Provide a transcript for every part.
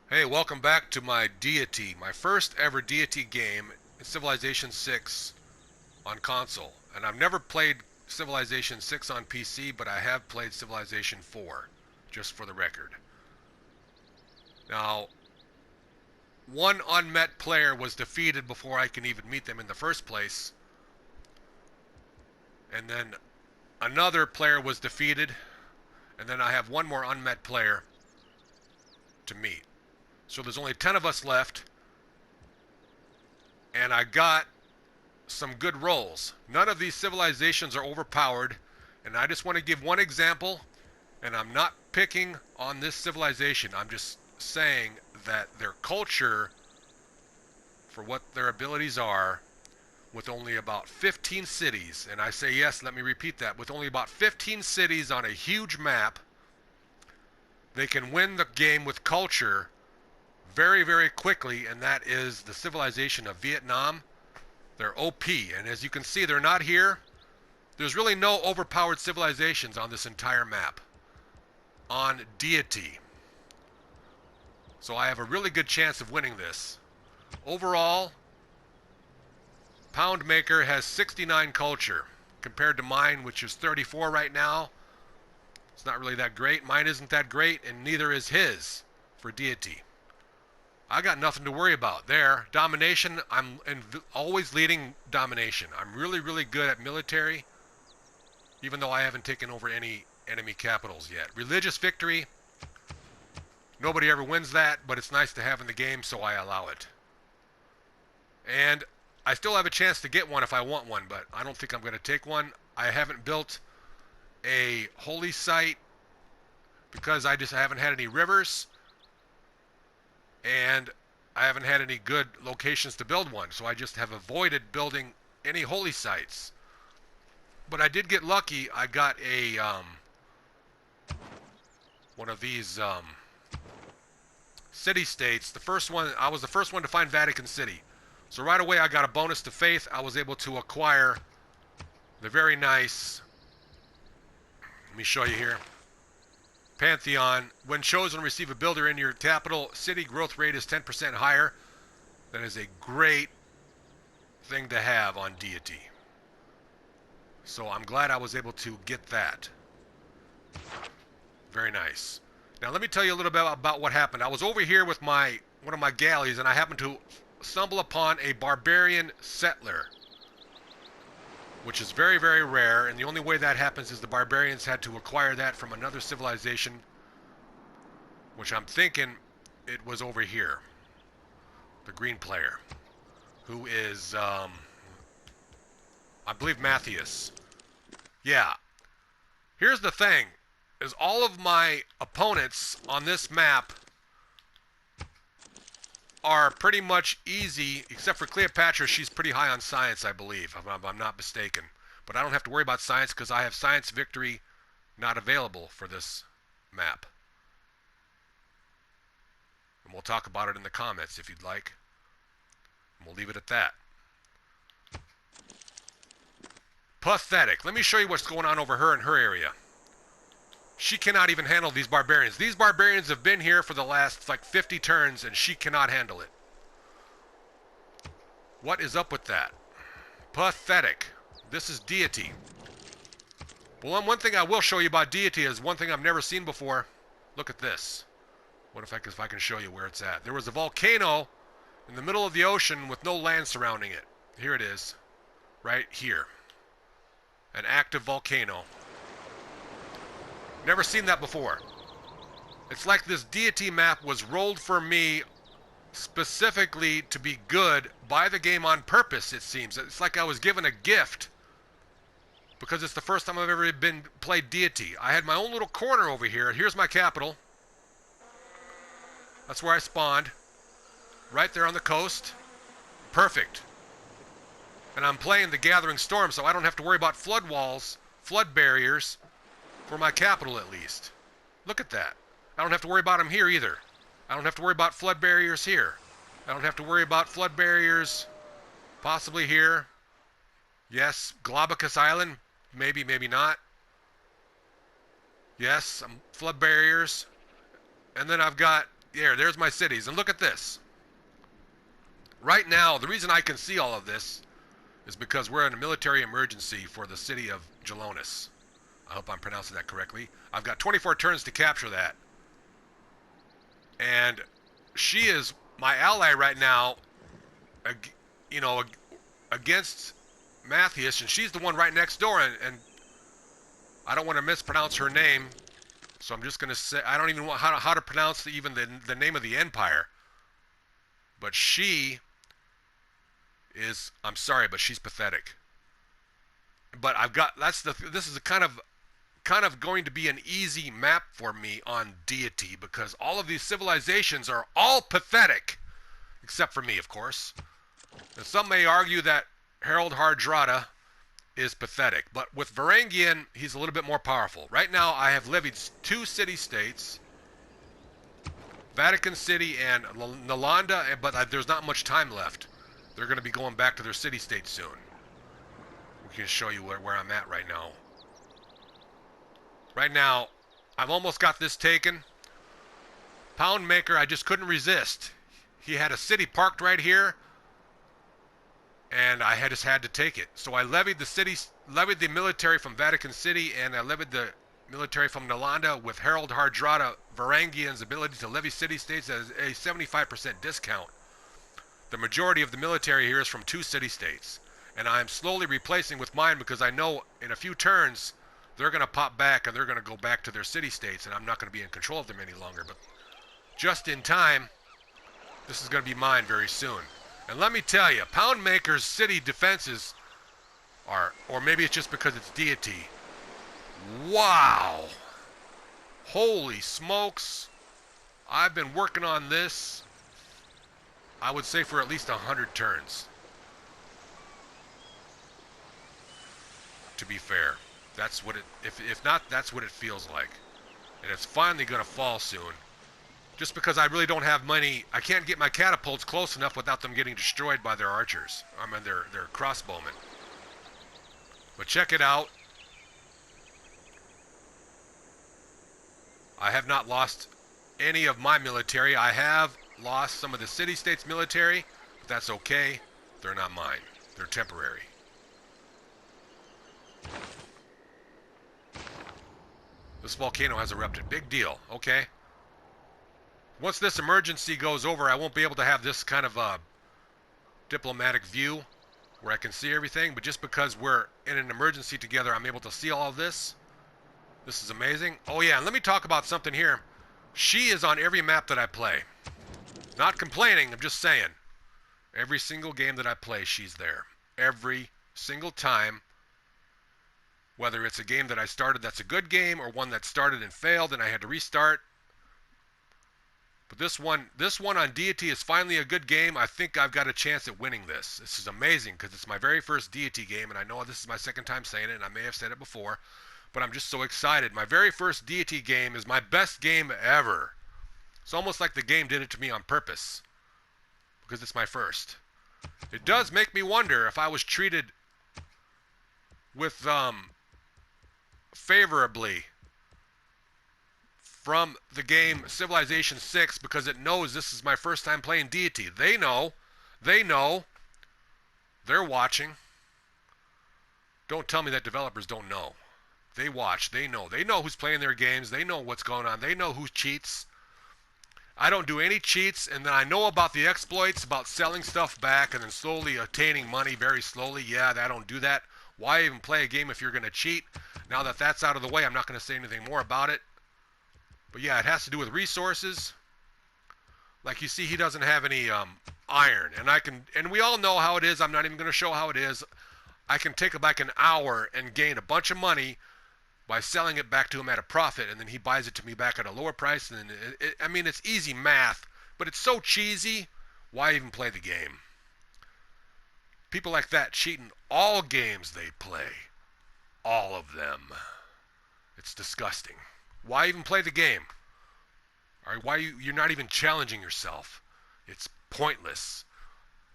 Hey, welcome back to my Deity, my first ever Deity game in Civilization 6 on console. And I've never played Civilization 6 on PC, but I have played Civilization 4, just for the record. Now, one unmet player was defeated before I can even meet them in the first place, and then another player was defeated, and then I have one more unmet player to meet. So there's only 10 of us left, and I got some good rolls. None of these civilizations are overpowered, and I just want to give one example, and I'm not picking on this civilization. I'm just saying that their culture, for what their abilities are, with only about 15 cities, and I say yes, let me repeat that, with only about 15 cities on a huge map, they can win the game with culture very, very quickly, and that is the civilization of Vietnam. They're OP, and as you can see, they're not here. There's really no overpowered civilizations on this entire map. On Deity. So I have a really good chance of winning this. Overall, Poundmaker has 69 culture, compared to mine, which is 34 right now. It's not really that great. Mine isn't that great, and neither is his for Deity. I got nothing to worry about there. Domination, I'm always leading domination. I'm really, really good at military, even though I haven't taken over any enemy capitals yet. Religious victory, nobody ever wins that, but it's nice to have in the game, so I allow it. And I still have a chance to get one if I want one, but I don't think I'm going to take one. I haven't built a holy site because I just haven't had any rivers, and I haven't had any good locations to build one, so I just have avoided building any holy sites. But I did get lucky. I got a one of these city-states. The first one, I was the first one to find Vatican City. So right away I got a bonus to faith. I was able to acquire the very nice, let me show you here, Pantheon. When chosen, receive a builder in your capital. City growth rate is 10% higher. That is a great thing to have on Deity. So I'm glad I was able to get that. Very nice. Now let me tell you a little bit about what happened. I was over here with one of my galleys, and I happened to stumble upon a barbarian settler, which is very, very rare, and the only way that happens is the barbarians had to acquire that from another civilization, which I'm thinking it was over here. The green player, who is, I believe Matthias. Yeah. Here's the thing, is all of my opponents on this map are pretty much easy, except for Cleopatra. She's pretty high on science, I believe, if I'm not mistaken. But I don't have to worry about science because I have science victory not available for this map. And we'll talk about it in the comments if you'd like. And we'll leave it at that. Pathetic. Let me show you what's going on over her in her area. She cannot even handle these barbarians. These barbarians have been here for the last, like, 50 turns, and she cannot handle it. What is up with that? Pathetic. This is Deity. Well, one thing I will show you about Deity is one thing I've never seen before. Look at this. What if I can show you where it's at? There was a volcano in the middle of the ocean with no land surrounding it. Here it is. Right here. An active volcano. Never seen that before. It's like this Deity map was rolled for me specifically to be good by the game on purpose, it seems. It's like I was given a gift because it's the first time I've ever played Deity. I had my own little corner over here. Here's my capital. That's where I spawned. Right there on the coast. Perfect. And I'm playing the Gathering Storm, so I don't have to worry about flood walls, flood barriers, for my capital at least. Look at that. I don't have to worry about them here either. I don't have to worry about flood barriers here. I don't have to worry about flood barriers possibly here. Yes, Globicus Island. Maybe, maybe not. Yes, flood barriers. And then I've got, there's my cities. And look at this. Right now, the reason I can see all of this is because we're in a military emergency for the city of Jalonis. I hope I'm pronouncing that correctly. I've got 24 turns to capture that. And she is my ally right now, you know, against Matthias, and she's the one right next door, and I don't want to mispronounce her name, so I'm just going to say, I don't even know how to pronounce even the name of the empire. But she is, I'm sorry, but she's pathetic. But I've got, this is a kind of going to be an easy map for me on Deity, because all of these civilizations are all pathetic, except for me, of course. And some may argue that Harald Hardrada is pathetic, but with Varangian, he's a little bit more powerful. Right now, I have levied 2 city-states, Vatican City and Nalanda, but there's not much time left. They're going to be going back to their city-state soon. We can show you where I'm at right now. Right now, I've almost got this taken. Poundmaker, I just couldn't resist. He had a city parked right here, and I just had to take it. So I levied the military from Vatican City, and I levied the military from Nalanda with Harald Hardrada Varangian's ability to levy city-states at a 75% discount. The majority of the military here is from 2 city-states, and I'm slowly replacing with mine because I know in a few turns they're going to pop back and they're going to go back to their city-states, and I'm not going to be in control of them any longer. But just in time, this is going to be mine very soon. And let me tell you, Poundmaker's city defenses are, or maybe it's just because it's Deity. Wow! Holy smokes! I've been working on this, I would say, for at least 100 turns. To be fair, that's what it, if not, that's what it feels like. And it's finally going to fall soon. Just because I really don't have money, I can't get my catapults close enough without them getting destroyed by their archers. I mean, their crossbowmen. But check it out. I have not lost any of my military. I have lost some of the city-states military, but that's okay. They're not mine. They're temporary. This volcano has erupted. Big deal. Okay. Once this emergency goes over, I won't be able to have this kind of diplomatic view where I can see everything, but just because we're in an emergency together, I'm able to see all of this. This is amazing. Oh yeah, and let me talk about something here. She is on every map that I play. Not complaining, I'm just saying. Every single game that I play, she's there. Every single time. Whether it's a game that I started that's a good game, or one that started and failed and I had to restart. But this one on Deity is finally a good game. I think I've got a chance at winning this. This is amazing because it's my very first Deity game, and I know this is my second time saying it, and I may have said it before, but I'm just so excited. My very first Deity game is my best game ever. It's almost like the game did it to me on purpose because it's my first. It does make me wonder if I was treated with favorably from the game Civilization 6 because it knows this is my first time playing Deity. They know. They're watching. Don't tell me that developers don't know. They watch. They know. They know who's playing their games. They know what's going on. They know who cheats. I don't do any cheats, and then I know about the exploits, about selling stuff back and then slowly attaining money very slowly. Yeah, I don't do that. Why even play a game if you're going to cheat? Now that that's out of the way, I'm not going to say anything more about it. But yeah, it has to do with resources. Like you see, he doesn't have any iron, and we all know how it is. I'm not even going to show how it is. I can take like an hour and gain a bunch of money by selling it back to him at a profit, and then he buys it to me back at a lower price. And I mean, it's easy math, but it's so cheesy. Why even play the game? People like that cheat in all games they play. All of them. It's disgusting. Why even play the game? Or why you're not even challenging yourself? It's pointless.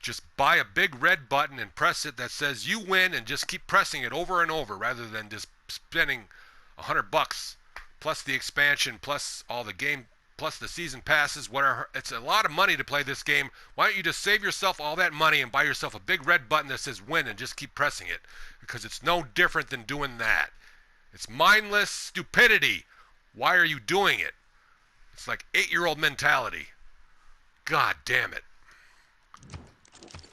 Just buy a big red button and press it that says you win, and just keep pressing it over and over rather than just spending $100 plus the expansion plus all the game plus the season passes. It's a lot of money to play this game. Why don't you just save yourself all that money and buy yourself a big red button that says win and just keep pressing it? Because it's no different than doing that. It's mindless stupidity. Why are you doing it? It's like 8-year-old mentality. God damn it.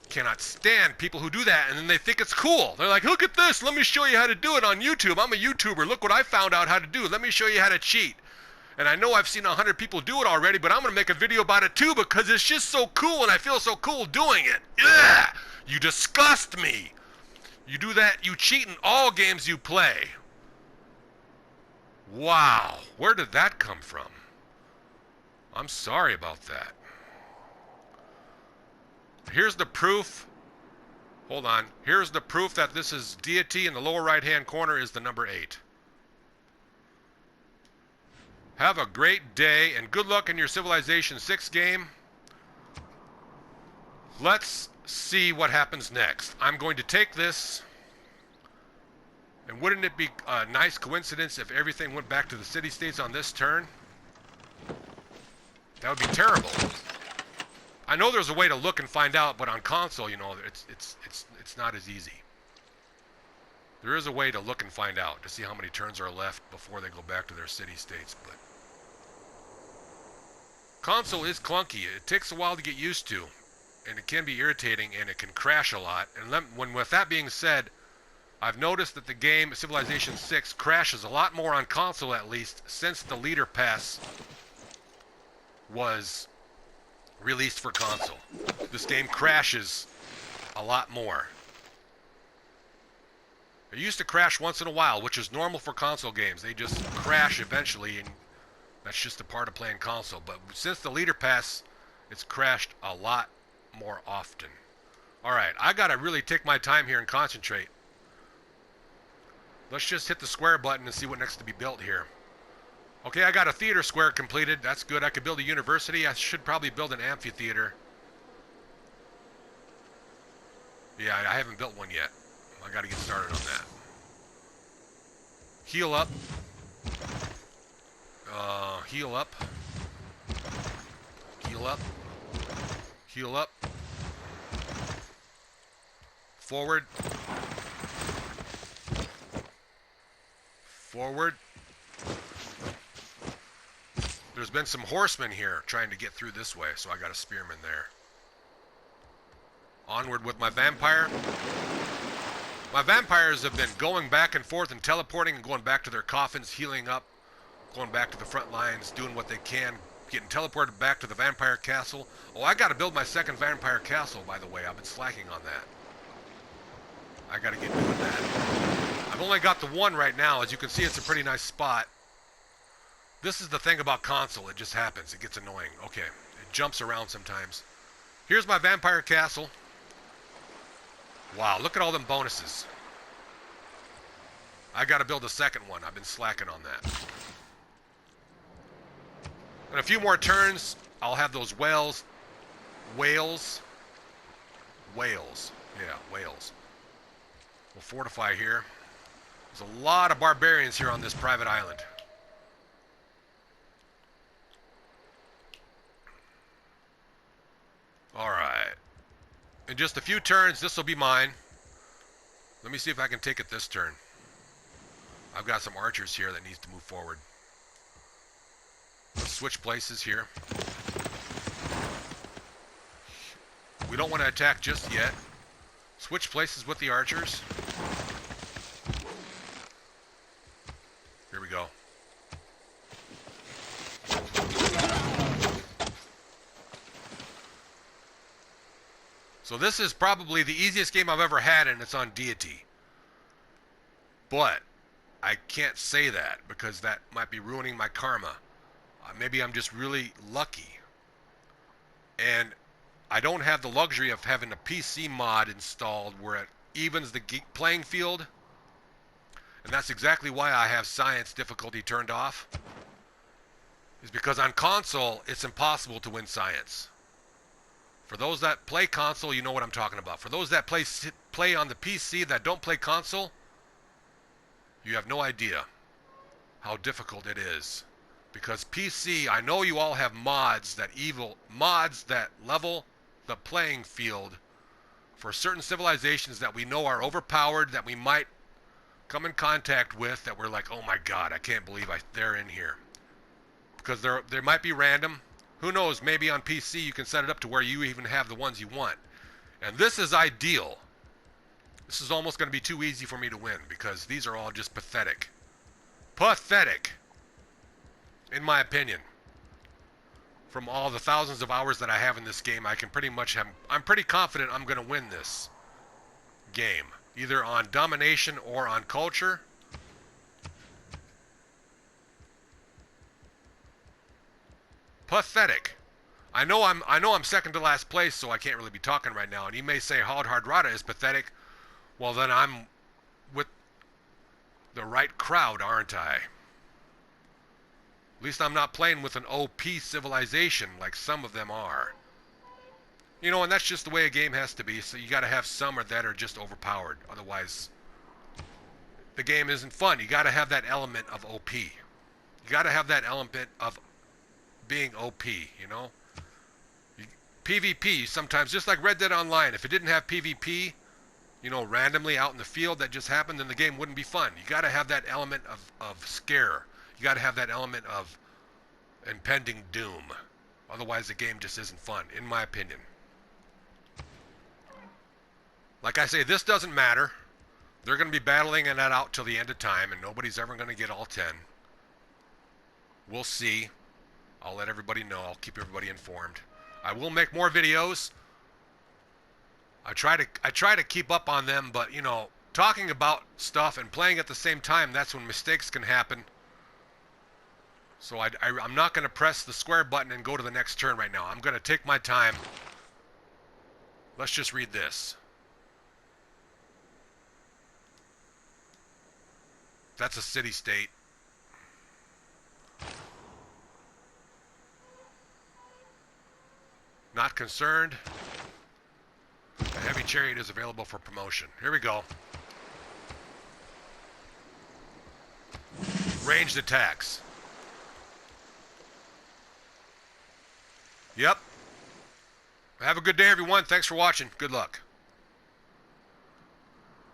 Cannot stand people who do that and then they think it's cool. They're like, look at this, let me show you how to do it on YouTube. I'm a YouTuber, look what I found out how to do. Let me show you how to cheat. And I know I've seen 100 people do it already, but I'm going to make a video about it too because it's just so cool and I feel so cool doing it. Ugh! You disgust me. You do that, you cheat in all games you play. Wow, where did that come from? I'm sorry about that. Here's the proof. Hold on. Here's the proof that this is Deity. In the lower right-hand corner is the number 8. Have a great day, and good luck in your Civilization 6 game. Let's see what happens next. I'm going to take this, and wouldn't it be a nice coincidence if everything went back to the city-states on this turn? That would be terrible. I know there's a way to look and find out, but on console, you know, it's not as easy. There is a way to look and find out to see how many turns are left before they go back to their city-states, but console is clunky. It takes a while to get used to, and it can be irritating, and it can crash a lot. And with that being said, I've noticed that the game Civilization 6 crashes a lot more on console, at least, since the Leader Pass was released for console. This game crashes a lot more. It used to crash once in a while, which is normal for console games. They just crash eventually, and that's just a part of playing console. But since the Leader Pass, it's crashed a lot more often. Alright, I gotta really take my time here and concentrate. Let's just hit the square button and see what needs to be built here. Okay, I got a theater square completed. That's good. I could build a university. I should probably build an amphitheater. Yeah, I haven't built one yet. I got to get started on that. Heal up. Heal up. Heal up. Heal up. Forward. Forward. There's been some horsemen here trying to get through this way, so I got a spearman there. Onward with my vampire. My vampires have been going back and forth and teleporting and going back to their coffins, healing up, going back to the front lines, doing what they can, getting teleported back to the vampire castle. Oh, I got to build my second vampire castle, by the way. I've been slacking on that. I got to get doing that. I've only got the one right now. As you can see, it's a pretty nice spot. This is the thing about console. It just happens. It gets annoying. Okay. It jumps around sometimes. Here's my vampire castle. Wow, look at all them bonuses. I got to build a second one. I've been slacking on that. In a few more turns, I'll have those whales. Whales. Yeah, whales. We'll fortify here. There's a lot of barbarians here on this private island. Alright. In just a few turns, this will be mine. Let me see if I can take it this turn. I've got some archers here that needs to move forward. Let's switch places here. We don't want to attack just yet. Switch places with the archers. Here we go. So this is probably the easiest game I've ever had, and it's on Deity. But I can't say that because that might be ruining my karma. Maybe I'm just really lucky. And I don't have the luxury of having a PC mod installed where it evens the playing field. And that's exactly why I have science difficulty turned off. Is because on console, it's impossible to win science. For those that play console, you know what I'm talking about. For those that play on the PC that don't play console, you have no idea how difficult it is. Because PC, I know you all have mods that level the playing field for certain civilizations that we know are overpowered, that we might come in contact with, that we're like, oh my god, I can't believe they're in here. Because they might be random. Who knows, maybe on PC you can set it up to where you even have the ones you want. And this is ideal. This is almost going to be too easy for me to win, because these are all just pathetic. Pathetic! In my opinion. From all the thousands of hours that I have in this game, I'm pretty confident I'm going to win this game. Either on domination or on culture. Pathetic. I know I'm second to last place, so I can't really be talking right now. And you may say Hardrada is pathetic. Well, then I'm with the right crowd, aren't I? At least I'm not playing with an OP civilization like some of them are. You know, and that's just the way a game has to be. So you got to have some that are just overpowered. Otherwise, the game isn't fun. You got to have that element of OP. You got to have that element of being OP, you know? PvP, sometimes, just like Red Dead Online, if it didn't have PvP, you know, randomly out in the field that just happened, then the game wouldn't be fun. You got to have that element of scare. You got to have that element of impending doom. Otherwise, the game just isn't fun, in my opinion. Like I say, this doesn't matter. They're going to be battling that out till the end of time, and nobody's ever going to get all 10. We'll see. I'll let everybody know. I'll keep everybody informed. I will make more videos. I try to keep up on them, but, you know, talking about stuff and playing at the same time, that's when mistakes can happen. So I'm not going to press the square button and go to the next turn right now. I'm going to take my time. Let's just read this. That's a city-state. Not concerned. A heavy chariot is available for promotion. Here we go. Ranged attacks. Yep. Have a good day, everyone. Thanks for watching. Good luck.